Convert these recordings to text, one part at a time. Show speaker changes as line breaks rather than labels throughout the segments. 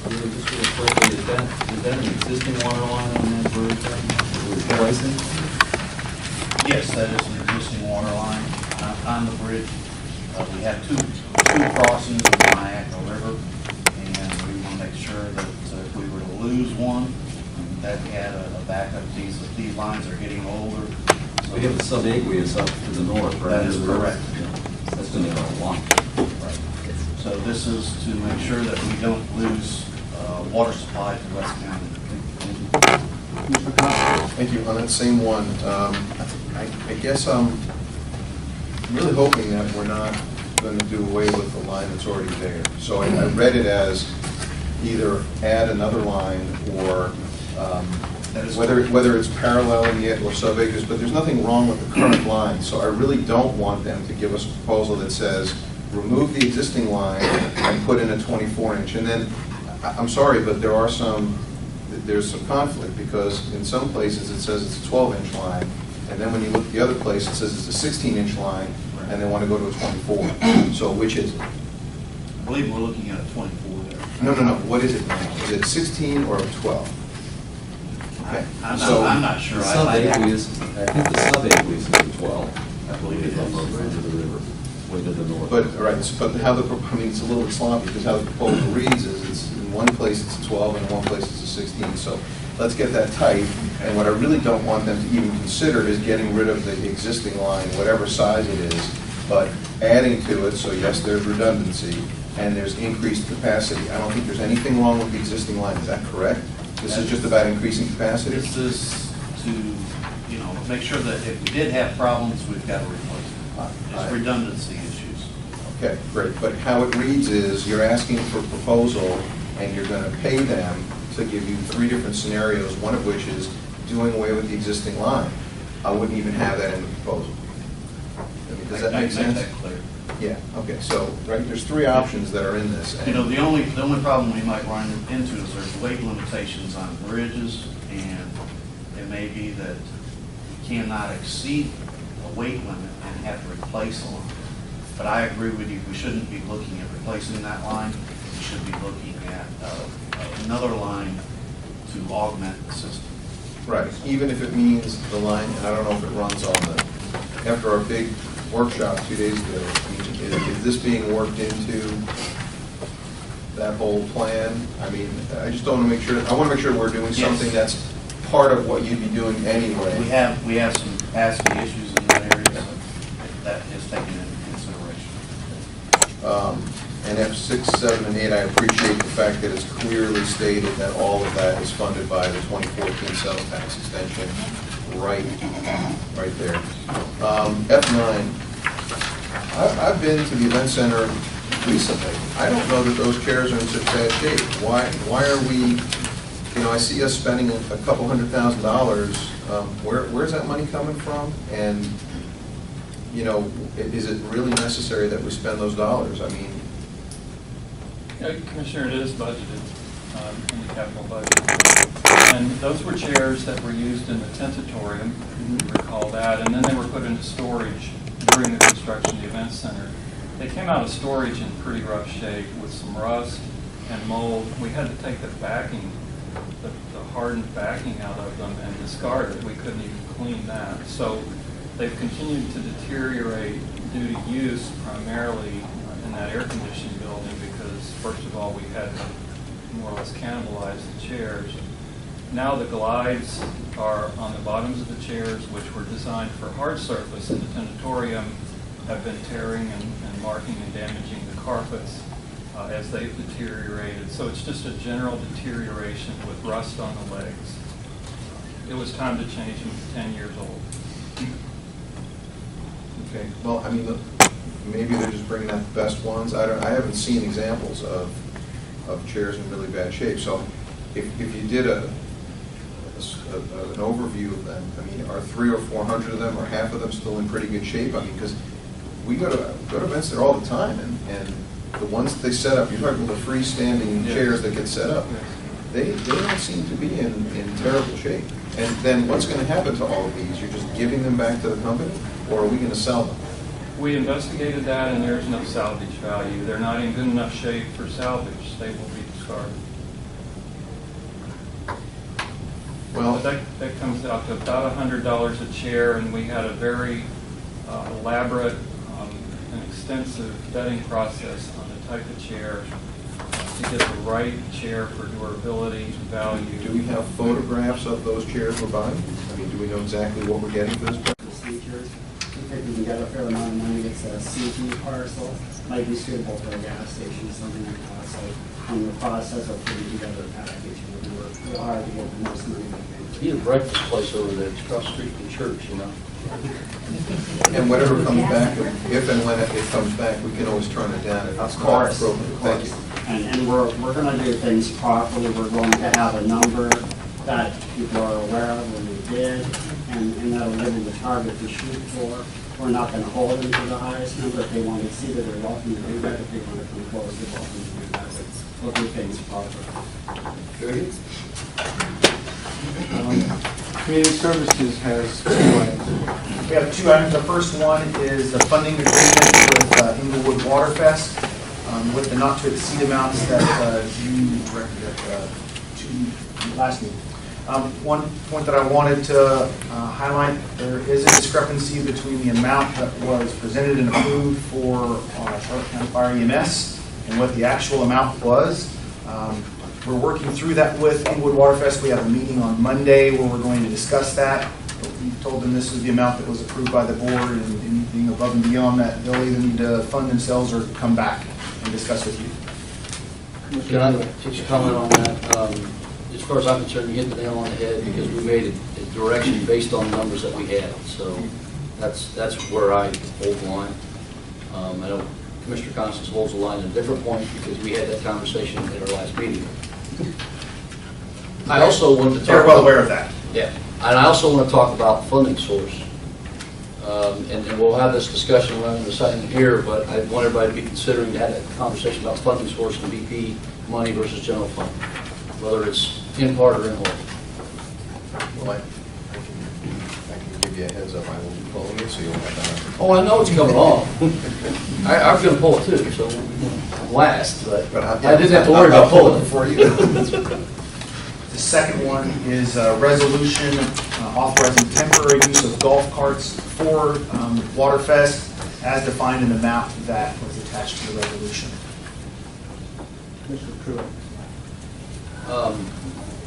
Just real quickly, is that an existing water line on that bridge right now that we're replacing?
Yes, that is an existing water line on the bridge. We have two crossings of the Niagara River, and we want to make sure that if we were to lose one, that we had a backup. These lines are getting older. So
We have the subaqueous up to the north, right?
That is correct.
Yeah. That's going to go along.
Right. So this is to make sure that we don't lose water supply to West County.
Thank you. On that same one, I guess I'm really hoping that we're not going to do away with the line that's already there. So I read it as either add another line or whether it's paralleling it or subaqueous, but there's nothing wrong with the current line. So I really don't want them to give us a proposal that says remove the existing line and put in a 24-inch. And then, I'm sorry, but there's some conflict, because in some places it says it's a 12-inch line, and then when you look at the other place it says it's a 16-inch line, and they want to go to a 24. So which is it?
I believe we're looking at a 24 there.
No. What is it now? Is it 16 or 12? Okay.
I'm not sure.
Subaqueous, I think the subaqueous is the 12. I believe it's up over into the river, way to the north.
But all right, but how I mean, it's a little bit sloppy, because how the proposal reads is it's in one place it's a 12 and in one place it's a 16. So let's get that tight. And what I really don't want them to even consider is getting rid of the existing line, whatever size it is, but adding to it. So yes, there's redundancy and there's increased capacity. I don't think there's anything wrong with the existing line. Is that correct? This is just about increasing capacity?
This is to, make sure that if we did have problems, we've got to replace it. It's redundancy issues.
Okay, great. But how it reads is you're asking for a proposal and you're going to pay them to give you 3 different scenarios, one of which is doing away with the existing line. I wouldn't even have that in the proposal. I mean, does that make sense?
Make that clear.
Yeah, okay, so, right, there's 3 options that are in this.
The only problem we might run into is there's weight limitations on bridges, and it may be that you cannot exceed a weight limit and have to replace a line. But I agree with you, we shouldn't be looking at replacing that line. We should be looking at another line to augment the system.
Right, even if it means the line, and I don't know if it runs on after our big workshop 2 days ago, I mean, is this being worked into that whole plan? I mean, I just don't want to make sure, I want to make sure we're doing something that's part of what you'd be doing anyway.
We have some capacity issues in that area, so that is taken into consideration.
And F6, 7, and 8, I appreciate the fact that it's clearly stated that all of that is funded by the 2014 sales tax extension, right there. F9, I've been to the event center recently. I don't know that those chairs are in such bad shape. Why are we, I see us spending a couple $100,000. Where's that money coming from? And, is it really necessary that we spend those dollars? I mean,
Commissioner, it is budgeted in the capital budget. And those were chairs that were used in the tentatorium, if you recall that, and then they were put into storage during the construction of the event center. They came out of storage in pretty rough shape with some rust and mold. We had to take the backing, the hardened backing out of them and discard it. We couldn't even clean that. So they've continued to deteriorate due to use primarily in that air conditioning building, because first of all we had to more or less cannibalize the chairs. Now the glides are on the bottoms of the chairs, which were designed for hard surface in the tentatorium, have been tearing and marking and damaging the carpets as they've deteriorated. So it's just a general deterioration with rust on the legs. It was time to change them to 10 years old.
okay. Well, I mean, maybe they're just bringing out the best ones. I haven't seen examples of chairs in really bad shape. So if you did an overview of them, I mean, are 300 or 400 of them or half of them still in pretty good shape? I mean, because we go to events there all the time, and the ones that they set up, you're talking about the freestanding chairs that get set up, they don't seem to be in terrible shape. And then what's going to happen to all of these? You're just giving them back to the company, or are we going to sell them?
We investigated that, and there's no salvage value. They're not in good enough shape for salvage. They will be discarded.
Well-
That comes out to about $100 a chair, and we had a very elaborate and extensive vetting process on the type of chair to get the right chair for durability, value.
Do we have photographs of those chairs we're buying? I mean, do we know exactly what we're getting for this?
Procedures. I think we can get a fair amount of money. It's a CT parcel, might be suitable for a gas station, something like that. So in the process of putting together a package, we'll work real hard to get the most money we can.
Need a breakfast place over there, it's across the street from the church, you know?
And whatever comes back, if and when it comes back, we can always turn it down. if it's
Of
not
course.
appropriate. Thank you.
And we're going to do things properly. We're going to have a number that people are aware of when we bid, and that'll give them the target to shoot for. We're not going to hold them to the highest number. If they want to exceed it, they're welcome to do that. If they want to come close, they're welcome to do that. But we'll do things properly.
Very good.
Community Services has 2 items.
We have 2 items. The first one is the funding agreement with Inglewood Waterfest with the not-to-exceed amounts that you directed to last meeting. One point that I wanted to highlight, there is a discrepancy between the amount that was presented and approved for Charlotte County Fire EMS and what the actual amount was. We're working through that with Inglewood Waterfest. We have a meeting on Monday where we're going to discuss that. We told them this is the amount that was approved by the board, and anything above and beyond that, they'll either need to fund themselves or come back and discuss with you.
Can I just comment on that? As far as I'm concerned, you hit the nail on the head because we made a direction based on the numbers that we had. So that's where I hold the line. I know Commissioner Constance holds the line at a different point because we had that conversation at our last meeting. I also wanted to talk
They're well aware of that.
Yeah, and I also want to talk about funding source. And we'll have this discussion around the second here, but I want everybody to be considering to have a conversation about funding source and BP money versus general fund, whether it's in part or in whole.
Well, I can give you a heads up. I will be calling you, so you'll have that.
Oh, I know it's coming off. I'm going to pull it too, so I'm last, but I didn't have to worry about pulling it.
for you.
The second one is a resolution authorizing temporary use of golf carts for Waterfest as defined in the map that was attached to the resolution.
Commissioner Pruitt.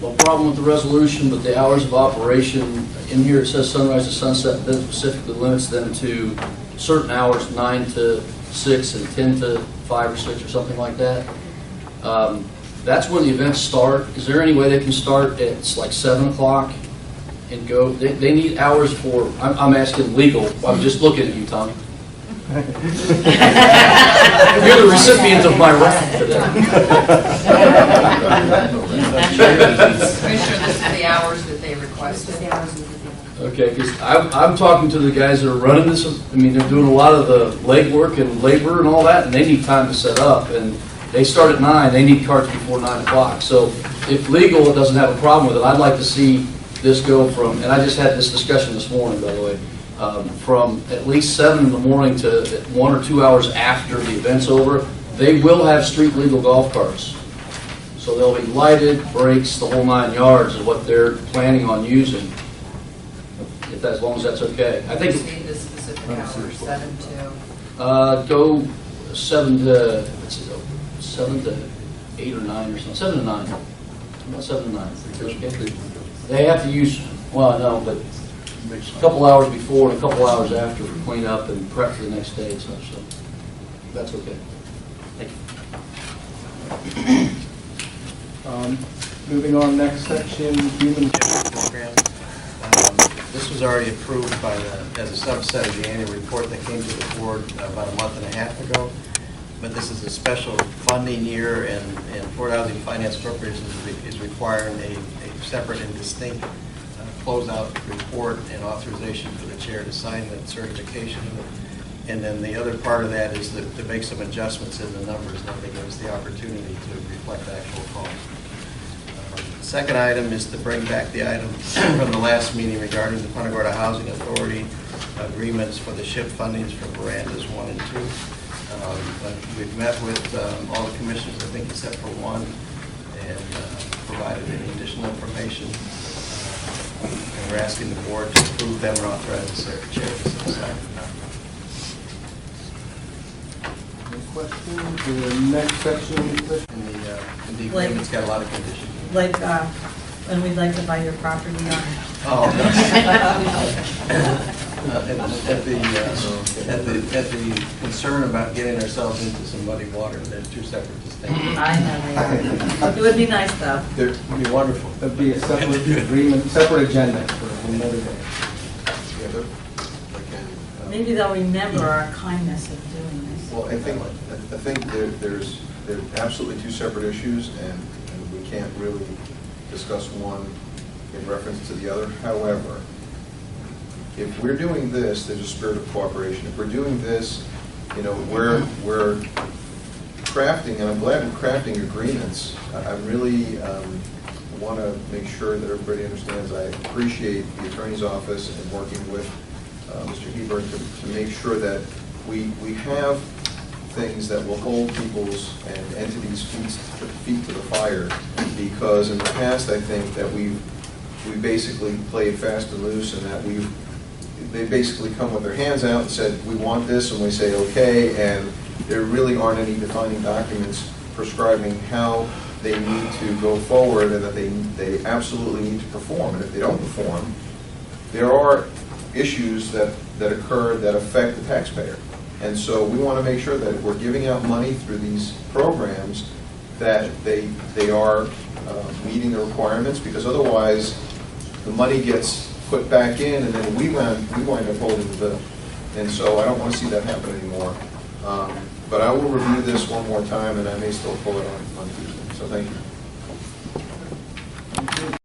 No problem with the resolution, but the hours of operation, in here it says sunrise to sunset, then specifically limits them to certain hours, 9 to 6 and 10 to 5 or 6 or something like that. That's when the events start. Is there any way they can start at like 7 o'clock and go? They need hours for, I'm asking legal, I'm just looking at you, Tommy. You're the recipient of my wrath today.
Commissioner, this is the hours that they requested.
Okay, because I'm talking to the guys that are running this. I mean, they're doing a lot of the legwork and labor and all that, and they need time to set up. And they start at 9. They need carts before 9 o'clock. So if legal doesn't have a problem with it, I'd like to see this go from, and I just had this discussion this morning, by the way, from at least 7 in the morning to 1 or 2 hours after the event's over. They will have street legal golf carts. So they'll be lighted, brakes, the whole 9 yards is what they're planning on using. If as long as that's okay. I
Just
think
need the specific hours, 7 to.
go 7 to, let's see, 7 to 8 or 9 or something. 7 to 9. About 7 to 9. Okay. They have to use, well, no, but a couple hours before and a couple hours after for cleanup and prep for the next day and such. So that's okay. Thank you.
Moving on, next section, human
program. This was already approved by as a subset of the annual report that came to the board about a month and a half ago. But this is a special funding year, and Port Housing Finance Corporation is requiring a separate and distinct closeout report and authorization for the chair to sign that certification. And then the other part of that is to make some adjustments in the numbers that they give us the opportunity to reflect actual cost. Second item is to bring back the item from the last meeting regarding the Punta Gorda Housing Authority agreements for the SHIP fundings for verandas 1 and 2. We've met with all the commissioners, I think except for one, and provided any additional information. And we're asking the board to approve them and authorize the secretary to sign.
Any questions? The next section, Commissioner?
And the agreement's got a lot of conditions.
Like, when we'd like to buy your property on.
Oh, at the concern about getting ourselves into some muddy water, there's two separate distinctions.
I know, it would be nice though.
It'd be wonderful.
That'd be a separate agreement, separate agenda for another day.
Yeah, but again,
Maybe they'll remember our kindness of doing this.
well, I think they're absolutely two separate issues, and we can't really discuss one in reference to the other. However, if we're doing this, there's a spirit of cooperation. If we're doing this, you know, we're crafting, and I'm glad we're crafting agreements. I really want to make sure that everybody understands I appreciate the attorney's office and working with Mr. Hebert to make sure that we have things that will hold people's and entities' feet to the fire, because in the past I think that we basically played fast and loose, and that they basically come with their hands out and said, we want this, and we say okay, and there really aren't any defining documents prescribing how they need to go forward, and that they absolutely need to perform. And if they don't perform, there are issues that occur that affect the taxpayer. And so we want to make sure that if we're giving out money through these programs, that they are meeting the requirements, because otherwise the money gets put back in and then we wind up holding the bill. And so I don't want to see that happen anymore. But I will review this one more time, and I may still pull it on Tuesday. So thank you.